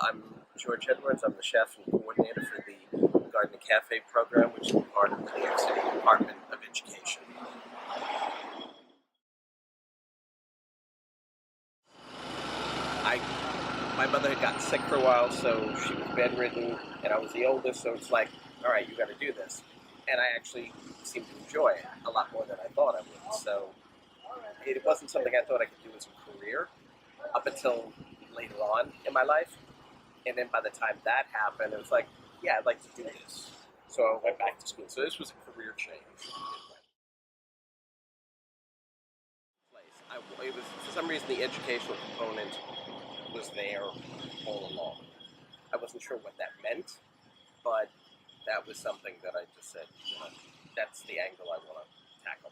I'm George Edwards. I'm the chef and coordinator for the Garden Cafe program, which is part of the New York City Department of Education. I, my mother had gotten sick for a while, so she was bedridden, and I was the oldest, so it's like, all right, you got to do this. And I actually seemed to enjoy it a lot more than I thought I would. So it wasn't something I thought I could do as a career up until later on in my life. And then by the time that happened, it was like, yeah, I'd like to do this. So I went back to school. So this was a career change. It was, for some reason, the educational component was there all along. I wasn't sure what that meant, but that was something that I just said, that's the angle I want to tackle.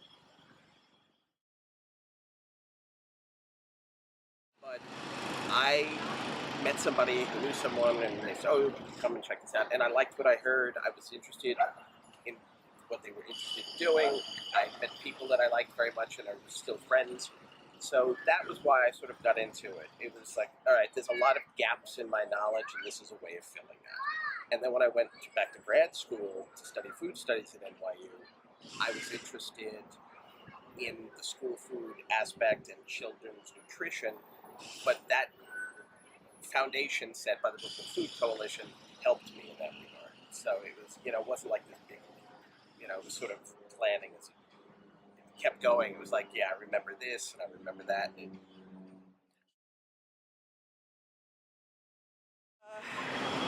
But I met somebody who knew someone, and they said, "Oh, come and check this out." And I liked what I heard. I was interested in what they were interested in doing. I met people that I liked very much, and are still friends. So that was why I sort of got into it. It was like, all right, there's a lot of gaps in my knowledge, and this is a way of filling that. And then when I went back to grad school to study food studies at NYU, I was interested in the school food aspect and children's nutrition, but that foundation set by the Brooklyn Food Coalition helped me in that regard. So it was, it wasn't like this big, it was sort of planning as it kept going. It was like, yeah, I remember this and I remember that. And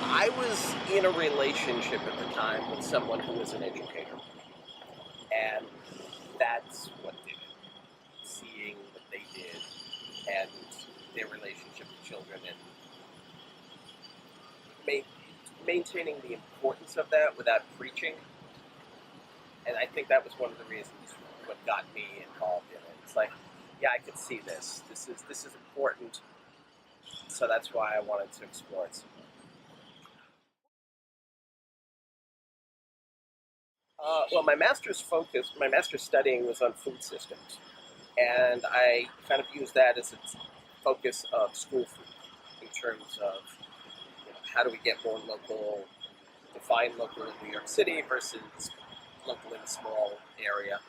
I was in a relationship at the time with someone who was an educator, and that's what did it. Seeing what they did and their relationship with children and maintaining the importance of that without preaching. And I think that was one of the reasons what got me involved in it. It's like, yeah, I could see this. This is important. So that's why I wanted to explore it. Well, my master's studying was on food systems, and I kind of used that as a focus of school food in terms of how do we get more local, define local in New York City versus local in a small area.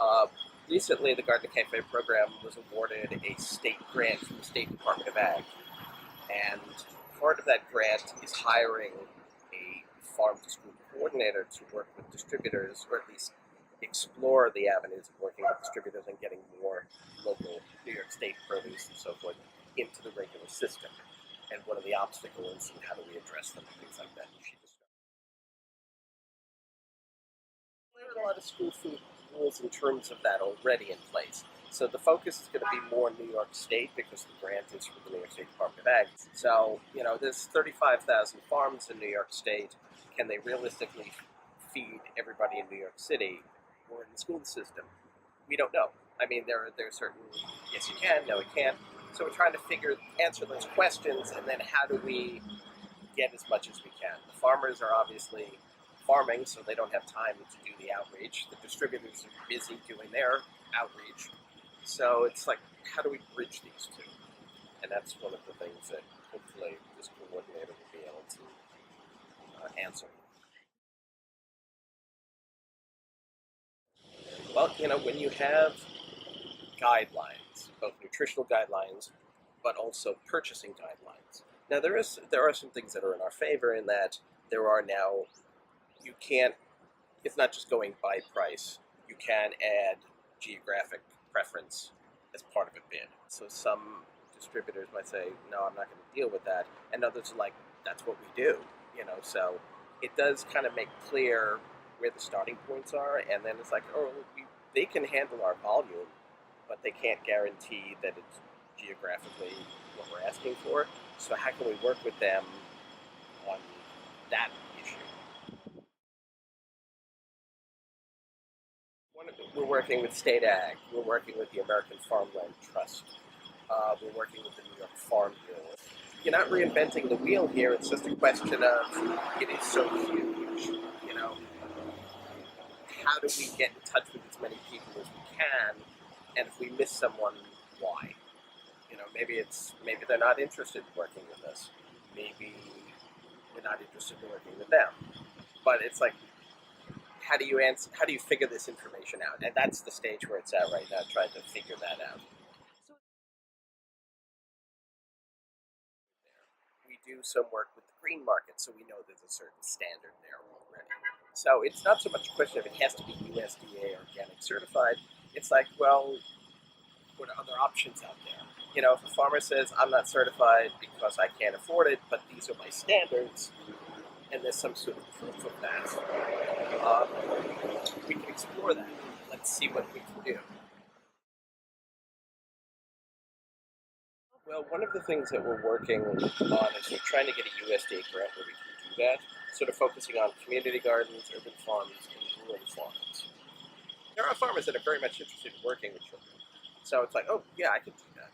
Uh, Recently, the Garden Cafe program was awarded a state grant from the State Department of Ag, and part of that grant is hiring a farm-to-school coordinator to work with distributors, or at least explore the avenues of working with distributors and getting more local New York State produce and so forth into the regular system. And what are the obstacles and how do we address them and things like that. There are a lot of school food rules in terms of that already in place. So the focus is going to be more New York State because the grant is from the New York State Department of Ag. So, there's 35,000 farms in New York State. Can they realistically feed everybody in New York City or in the school system? We don't know. I mean, there are certain, yes you can, no you can't. So we're trying to answer those questions, and then how do we get as much as we can. The farmers are obviously farming, so they don't have time to do the outreach. The distributors are busy doing their outreach. So it's like, how do we bridge these two? And that's one of the things that hopefully this coordinator will be able to answer. Well, when you have guidelines, both nutritional guidelines, but also purchasing guidelines. Now there are some things that are in our favor in that there are now, you can't, it's not just going by price. You can add geographic preference as part of a bid. So some distributors might say, no, I'm not going to deal with that. And others are like, that's what we do, So it does kind of make clear where the starting points are. And then it's like, they can handle our volume, but they can't guarantee that it's geographically what we're asking for. So how can we work with them on that issue? We're working with State Ag. We're working with the American Farmland Trust. We're working with the New York Farm Bill. You're not reinventing the wheel here. It's just a question of, it is so huge, how do we get in touch with as many people as we can? And if we miss someone, why? Maybe they're not interested in working with us. maybe you're not interested in working with them. But it's like, how do you answer? How do you figure this information out? And that's the stage where it's at right now, trying to figure that out. We do some work with the green market, so we know there's a certain standard there already. So it's not so much a question of it has to be USDA organic certified. It's like, well, what are other options out there? You know, if a farmer says, I'm not certified because I can't afford it, but these are my standards, and there's some sort of proof of that, um, we can explore that. Let's see what we can do. Well, one of the things that we're working on is we're trying to get a USDA grant where we can do that, sort of focusing on community gardens, urban farms, and rural farms. There are farmers that are very much interested in working with children. So it's like, oh, yeah, I can do that.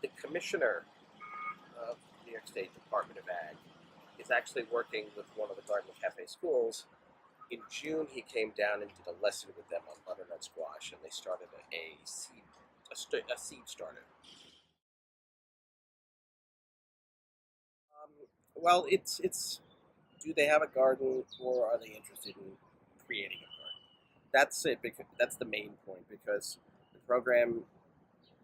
The commissioner of the New York State Department of Ag is actually working with one of the Garden Cafe schools. In June, he came down and did a lesson with them on butternut squash, and they started a seed starter. Well, it's do they have a garden or are they interested in creating a garden? That's it. That's the main point because the program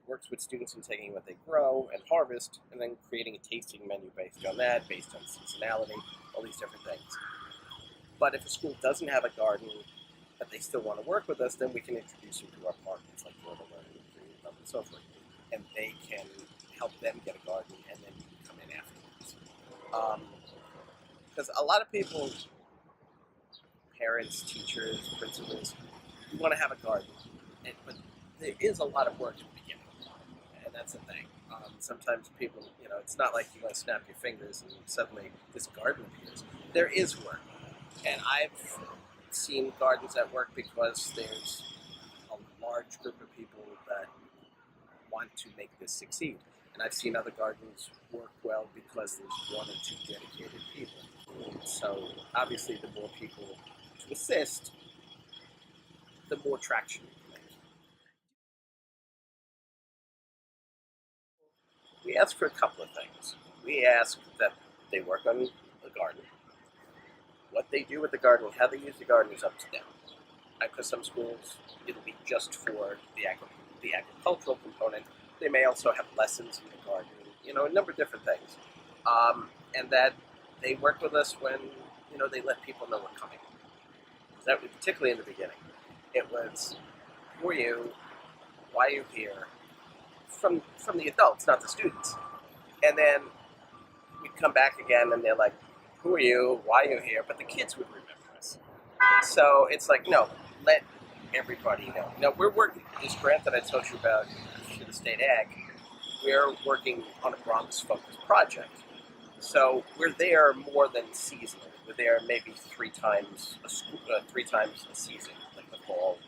works with students in taking what they grow and harvest, and then creating a tasting menu based on that, based on seasonality, all these different things. But if a school doesn't have a garden, but they still want to work with us, then we can introduce them to our partners like Grden and so forth, and they can help them get a garden, and then you can come in afterwards. Because a lot of people, parents, teachers, principals, you want to have a garden, but there is a lot of work in the beginning, and that's the thing. Sometimes people, it's not like you want to snap your fingers and suddenly this garden appears. There is work, and I've seen gardens that work because there's a large group of people that want to make this succeed. And I've seen other gardens work well because there's one or two dedicated people. So obviously the more people to assist, the more traction you can make. We ask for a couple of things. We ask that they work on the garden. What they do with the garden, how they use the garden is up to them. Because some schools, it'll be just for the agricultural component. They may also have lessons in the garden, a number of different things. And that they work with us when, they let people know we're coming. That was particularly in the beginning. It was, who are you? Why are you here? From the adults, not the students. And then we'd come back again and they're like, who are you? Why are you here? But the kids would remember us. So it's like, no, let everybody know. Now, we're working this grant that I told you about for the state ag. We're working on a Bronx-focused project. So we're there more than seasonally. We're there maybe three times a season, like the fall,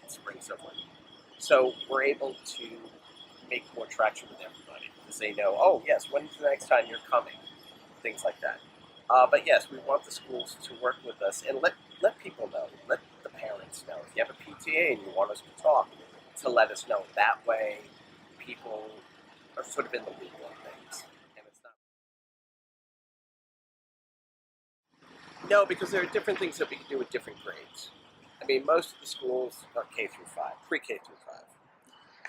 spring, so forth. So we're able to make more traction with everybody because they know, oh yes, when's the next time you're coming? Things like that. But yes, we want the schools to work with us and let people know, let the parents know. If you have a PTA and you want us to talk, to let us know. That way, people are sort of in the loop on things, and it's not. No, because there are different things that we can do with different grades. I mean, most of the schools are K through 5, pre-K through 5.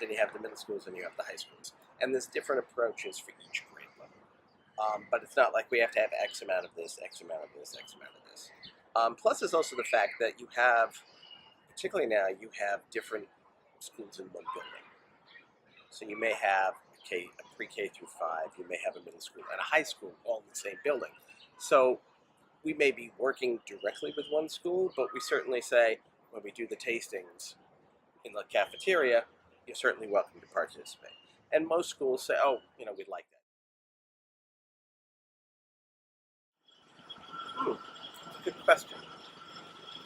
Then you have the middle schools and you have the high schools, and there's different approaches for each grade level. But it's not like we have to have X amount of this, X amount of this, X amount of this. Plus, there's also the fact that you have, particularly now, you have different schools in one building. So you may have a pre-K through 5, you may have a middle school and a high school all in the same building. So we may be working directly with one school, but we certainly say when we do the tastings in the cafeteria, you're certainly welcome to participate. And most schools say, oh, we'd like that. Good question.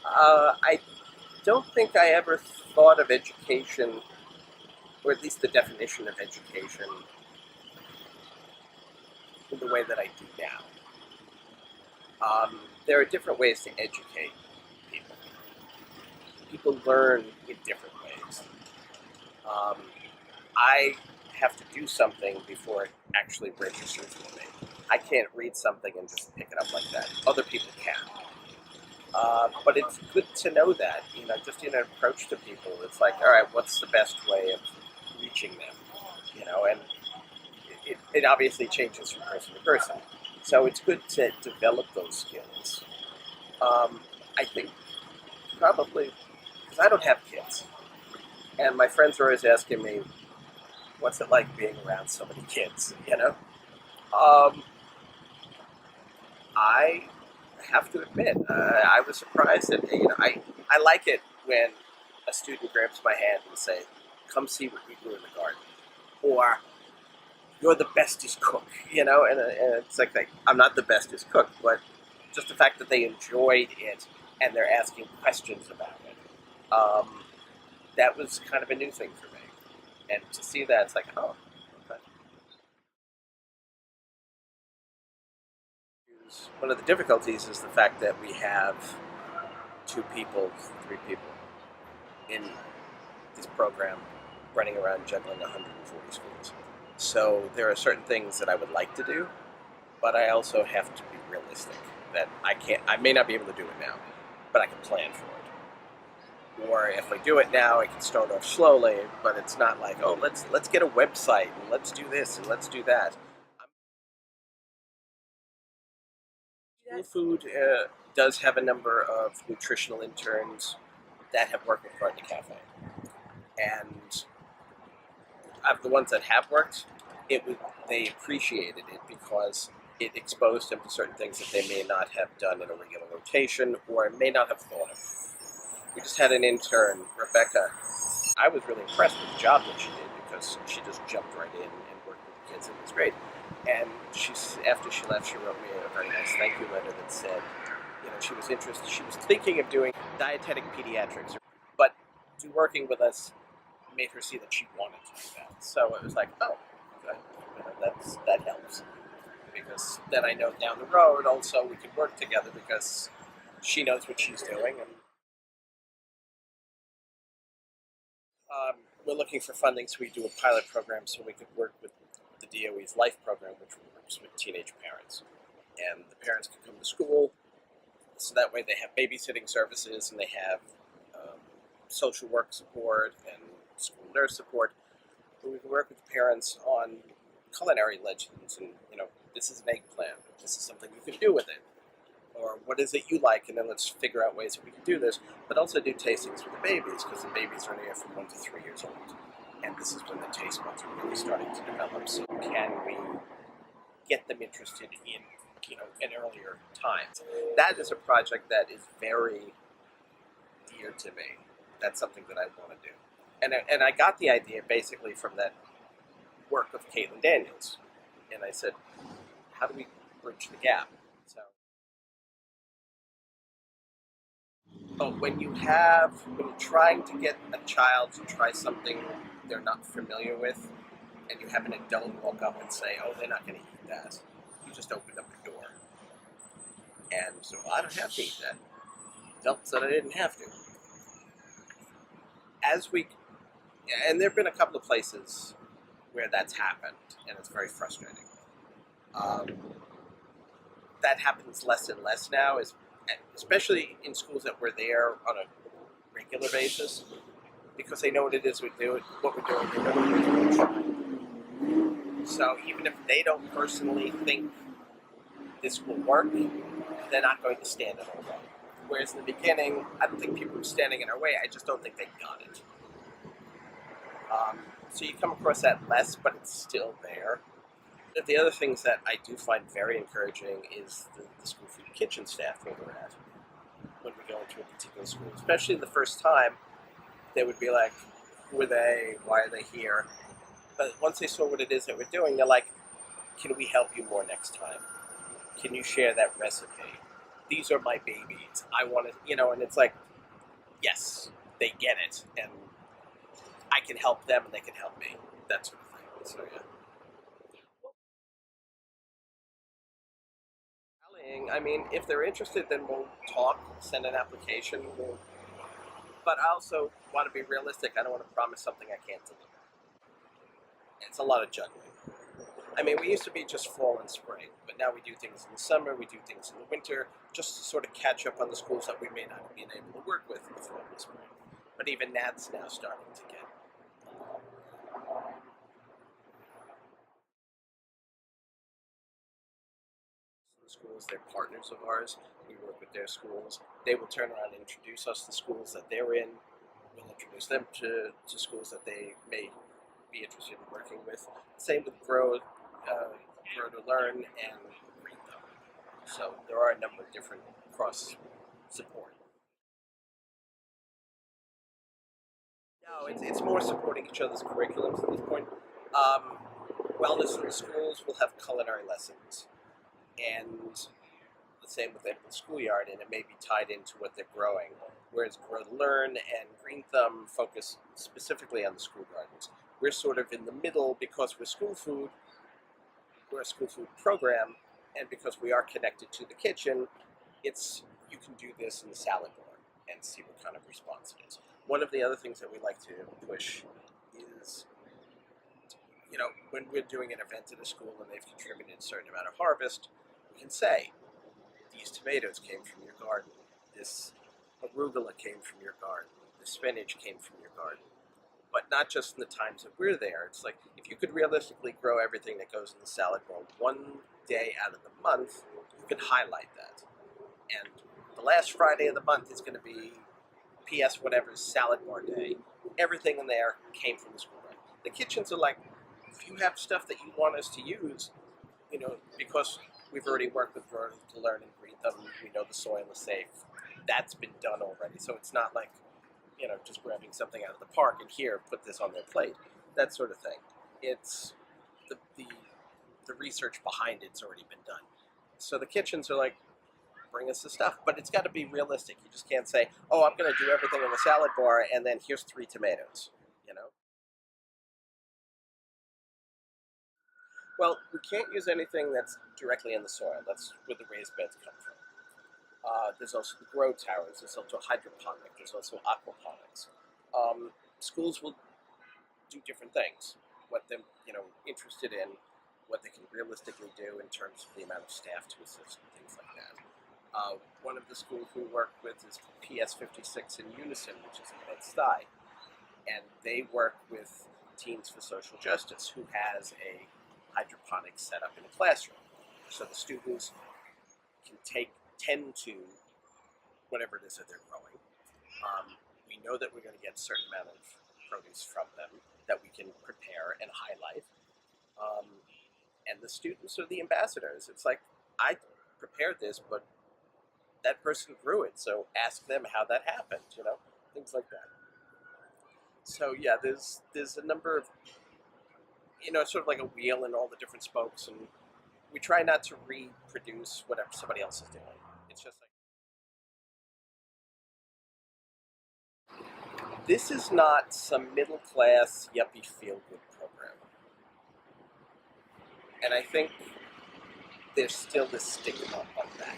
I don't think I ever thought of education, or at least the definition of education, in the way that I do now. There are different ways to educate people. People learn in different ways. I have to do something before it actually registers with me. I can't read something and just pick it up like that. Other people can. But it's good to know that, just in an approach to people, it's like, all right, what's the best way of reaching them? And it obviously changes from person to person. So it's good to develop those skills. I think probably, because I don't have kids, and my friends are always asking me, what's it like being around so many kids? I have to admit, I was surprised that, I like it when a student grabs my hand and say, come see what we grew in the garden. Or, you're the bestest cook, and it's like, I'm not the bestest cook, but just the fact that they enjoyed it and they're asking questions about it, that was kind of a new thing for me. And to see that, it's like, oh, okay. One of the difficulties is the fact that we have 2 people, 3 people in this program running around juggling 140 schools. So there are certain things that I would like to do, but I also have to be realistic that I may not be able to do it now, but I can plan for it. Or if I do it now, I can start off slowly, but it's not like, oh, let's get a website and let's do this and let's do that. School food does have a number of nutritional interns that have worked with Grden Cafe, and of the ones that have worked, they appreciated it because it exposed them to certain things that they may not have done in a regular rotation or may not have thought of. We just had an intern, Rebecca. I was really impressed with the job that she did because she just jumped right in and worked with the kids, and it was great. And after she left, she wrote me a very nice thank you letter that said, she was interested. She was thinking of doing dietetic pediatrics, but working with us made her see that she wanted to do that. So it was like, oh, okay, that helps, because then I know down the road also we could work together because she knows what she's doing. And we're looking for funding so we do a pilot program so we could work with the D.O.E.'s life program, which works with teenage parents, and the parents can come to school. So that way they have babysitting services and they have social work support and school nurse support. But we can work with the parents on culinary legends and, this is an eggplant. This is something you can do with it. Or what is it you like? And then let's figure out ways that we can do this. But also do tastings with the babies, because the babies are anywhere from 1 to 3 years old. And this is when the taste buds are really starting to develop. So can we get them interested in an earlier time? That is a project that is very dear to me. That's something that I want to do. And I got the idea basically from that work of Caitlin Daniels. And I said, how do we bridge the gap? So, when you're trying to get a child to try something they're not familiar with, and you have an adult walk up and say, oh, they're not going to eat that, you just opened up the door. And so I don't have to eat that. Adult said I didn't have to. And there have been a couple of places where that's happened, and it's very frustrating. That happens less and less now, especially in schools that we're there on a regular basis, because they know what it is what we're doing, they know what we're trying. So even if they don't personally think this will work, they're not going to stand in our way. Whereas in the beginning, I don't think people were standing in our way, I just don't think they got it. So you come across that less, but it's still there. The other things that I do find very encouraging is the school food kitchen staff where we're at. When we go into a particular school, especially the first time, they would be like, who are they? Why are they here? But once they saw what it is that we're doing, they're like, can we help you more next time? Can you share that recipe? These are my babies. I want to, and it's like, yes, they get it. And I can help them and they can help me. That sort of thing. So, yeah. I mean, if they're interested, then we'll talk, send an application. But I also want to be realistic. I don't want to promise something I can't deliver. It's a lot of juggling. I mean, we used to be just fall and spring, but now we do things in the summer, we do things in the winter, just to sort of catch up on the schools that we may not have been able to work with in the fall and spring. But even that's now starting to get the schools. They're partners of ours. We work with their schools. They will turn around and introduce us to schools that they're in. We'll introduce them to schools that they may be interested in working with. Same with Grow to Learn and Grden. So there are a number of different cross support. No, it's more supporting each other's curriculums at this point. Um, Wellness in the schools will have culinary lessons, and the same with the schoolyard, and it may be tied into what they're growing. Whereas Grow to Learn and Green Thumb focus specifically on the school gardens. We're sort of in the middle because we're school food. We're a school food program, and because we are connected to the kitchen, it's you can do this in the salad bar and see what kind of response it is. One of the other things that we like to push is, when we're doing an event at a school and they've contributed a certain amount of harvest, we can say, these tomatoes came from your garden, this arugula came from your garden, this spinach came from your garden. But not just in the times that we're there. It's like, if you could realistically grow everything that goes in the salad bowl one day out of the month, you can highlight that. And the last Friday of the month is going to be PS whatever's salad bar day. Everything in there came from the school. The kitchens are like, if you have stuff that you want us to use, because we've already worked with Grow to Learn and Green Thumb, we know the soil is safe. That's been done already. So it's not like, just grabbing something out of the park and here, put this on their plate. That sort of thing. It's the research behind it's already been done. So the kitchens are like, bring us the stuff, but it's got to be realistic. You just can't say, oh, I'm going to do everything in the salad bar and then here's 3 tomatoes. Well, we can't use anything that's directly in the soil. That's where the raised beds come from. There's also the grow towers. There's also hydroponic. There's also aquaponics. Schools will do different things. What they're interested in, what they can realistically do in terms of the amount of staff to assist and things like that. One of the schools we work with is PS56 in Unison, which is in Bed-Stuy, and they work with Teens for Social Justice, who has a hydroponics setup in a classroom. So the students can tend to whatever it is that they're growing. We know that we're going to get a certain amount of produce from them that we can prepare and highlight. And the students are the ambassadors. It's like, I prepared this, but that person grew it, so ask them how that happened, things like that. So yeah, there's a number of, it's sort of like a wheel and all the different spokes, and we try not to reproduce whatever somebody else is doing. It's just like, this is not some middle class yuppie feel good program. And I think there's still this stigma on that.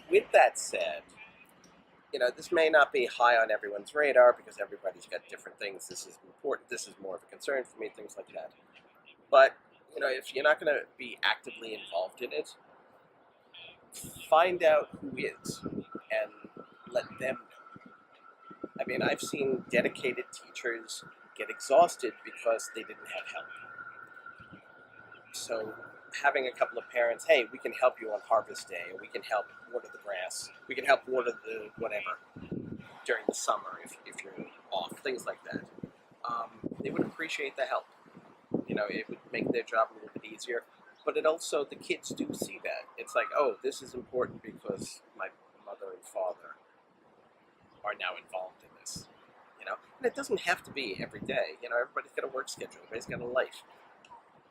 With that said, this may not be high on everyone's radar because everybody's got different things. This is important. This is more of a concern for me, things like that. But, if you're not going to be actively involved in it, find out who is and let them know. I mean, I've seen dedicated teachers get exhausted because they didn't have help. So having a couple of parents, hey, we can help you on harvest day, or we can help water the grass, we can help water the whatever during the summer if you're off, things like that. They would appreciate the help. It would make their job a little bit easier. But it also, the kids do see that. It's like, oh, this is important because my mother and father are now involved in this. And it doesn't have to be every day. Everybody's got a work schedule, everybody's got a life.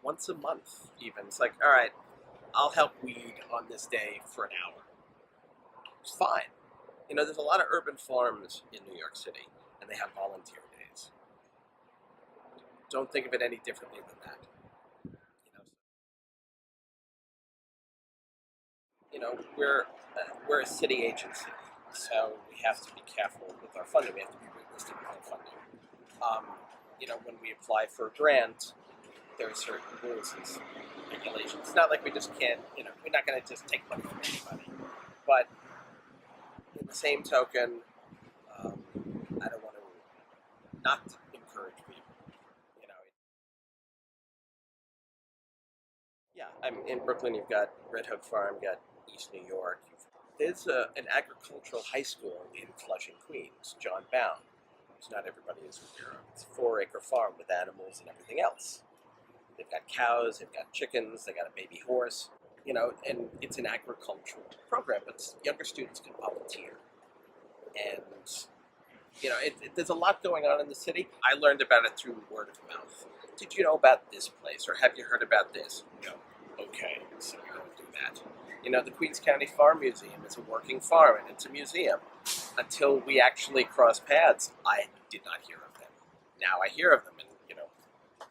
Once a month, even. It's like, all right, I'll help weed on this day for an hour. It's fine. There's a lot of urban farms in New York City, and they have volunteer days. Don't think of it any differently than that. We're a city agency, so we have to be careful with our funding. We have to be realistic with our funding. when we apply for a grant, there are certain rules and regulations. It's not like we just can't, we're not going to just take money from anybody. But in the same token, I don't want to not encourage people. You know, yeah. I'm in Brooklyn. You've got Red Hook Farm, you've got East New York. There's an agricultural high school in Flushing, Queens, John Bound, which not everybody is aware of. It's a 4-acre farm with animals and everything else. They've got cows, they've got chickens, they got a baby horse, and it's an agricultural program, but younger students can volunteer. And, there's a lot going on in the city. I learned about it through word of mouth. Did you know about this place, or have you heard about this? No. Okay, so we don't do that. The Queens County Farm Museum is a working farm, and it's a museum. Until we actually crossed paths, I did not hear of them. Now I hear of them, and,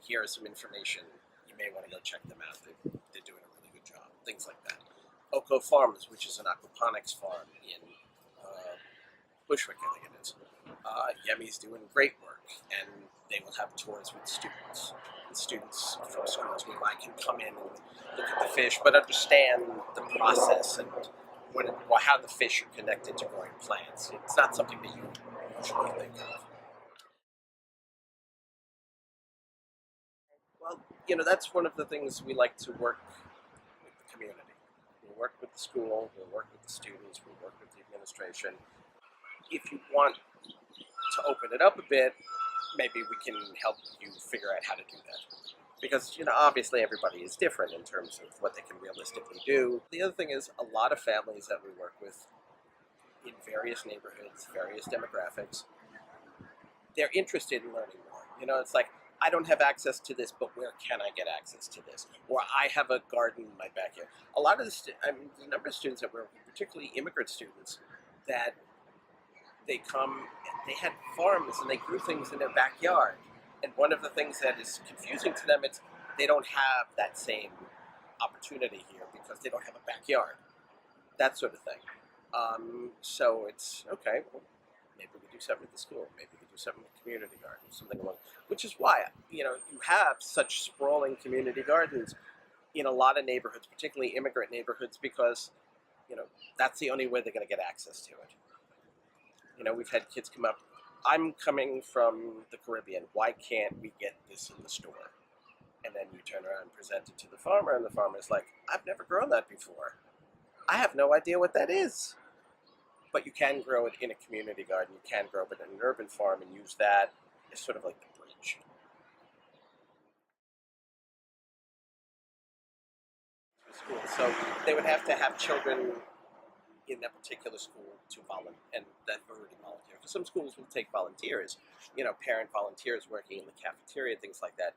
here is some information. You may want to go check them out. They're doing a really good job. Things like that. Oko Farms, which is an aquaponics farm in Bushwick, I think it is. Yemi's doing great work, and they will have tours with students. And students from schools nearby can come in and look at the fish, but understand the process and how the fish are connected to growing plants. It's not something that you usually think of. Well, that's one of the things we like to work with the community. We'll work with the school, we'll work with the students, we'll work with the administration. If you want to open it up a bit, maybe we can help you figure out how to do that. Because, obviously everybody is different in terms of what they can realistically do. The other thing is a lot of families that we work with in various neighborhoods, various demographics, they're interested in learning more. It's like, I don't have access to this, but where can I get access to this? Or I have a garden in my backyard. A lot of the number of students that were particularly immigrant students that they come, they had farms and they grew things in their backyard. And one of the things that is confusing to them is they don't have that same opportunity here because they don't have a backyard. That sort of thing. So it's, okay, well, maybe we do something at the school. Maybe we do something at the community garden, something along. Which is why, you have such sprawling community gardens in a lot of neighborhoods, particularly immigrant neighborhoods, because, that's the only way they're going to get access to it. We've had kids come up, I'm coming from the Caribbean, why can't we get this in the store? And then you turn around and present it to the farmer, and the farmer's like, I've never grown that before. I have no idea what that is. But you can grow it in a community garden, you can grow it in an urban farm and use that as sort of like the bridge. School. So they would have to have children in that particular school to volunteer, and that already volunteer. Because some schools will take volunteers, parent volunteers working in the cafeteria, things like that.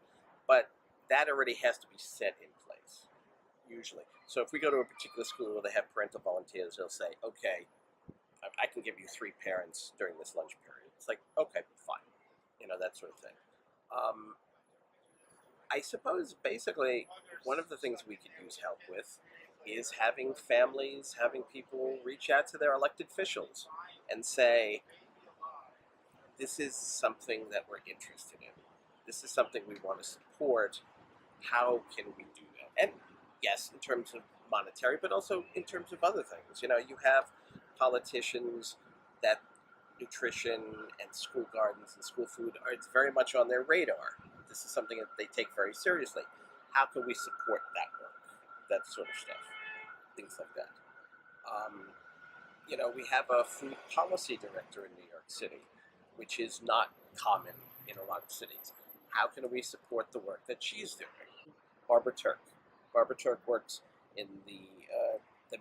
But that already has to be set in place, usually. So if we go to a particular school where they have parental volunteers, they'll say, okay, I can give you 3 parents during this lunch period. It's like, okay, fine. That sort of thing. I suppose basically one of the things we could use help with is having families, having people reach out to their elected officials and say, this is something that we're interested in. This is something we want to support. How can we do that? And yes, in terms of monetary, but also in terms of other things. You have politicians that nutrition and school gardens and school food it's very much on their radar. This is something that they take very seriously. How can we support that work? That sort of stuff. Things like that. We have a food policy director in New York City, which is not common in a lot of cities. How can we support the work that she's doing? Barbara Turk. Barbara Turk works in the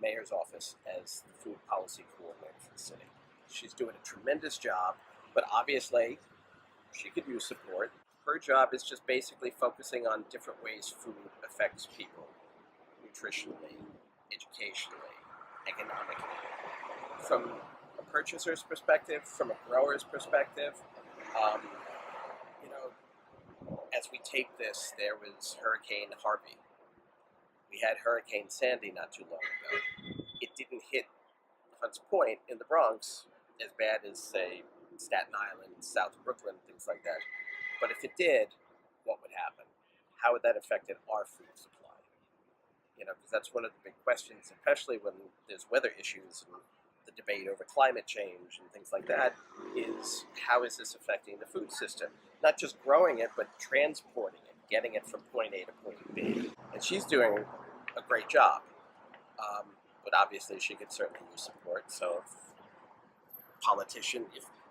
mayor's office as the food policy coordinator for the city. She's doing a tremendous job, but obviously she could use support. Her job is just basically focusing on different ways food affects people, nutritionally, educationally, economically. From a purchaser's perspective, from a grower's perspective, as we tape this, there was Hurricane Harvey. We had Hurricane Sandy not too long ago. It didn't hit Hunts Point in the Bronx as bad as, say, Staten Island, South Brooklyn, things like that. But if it did, what would happen? How would that affect our food supply? Because that's one of the big questions, especially when there's weather issues and the debate over climate change and things like that, is how is this affecting the food system? Not just growing it, but transporting it, getting it from point A to point B. And she's doing a great job. But obviously she could certainly use support. So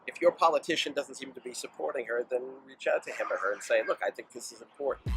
if your politician doesn't seem to be supporting her, then reach out to him or her and say, look, I think this is important.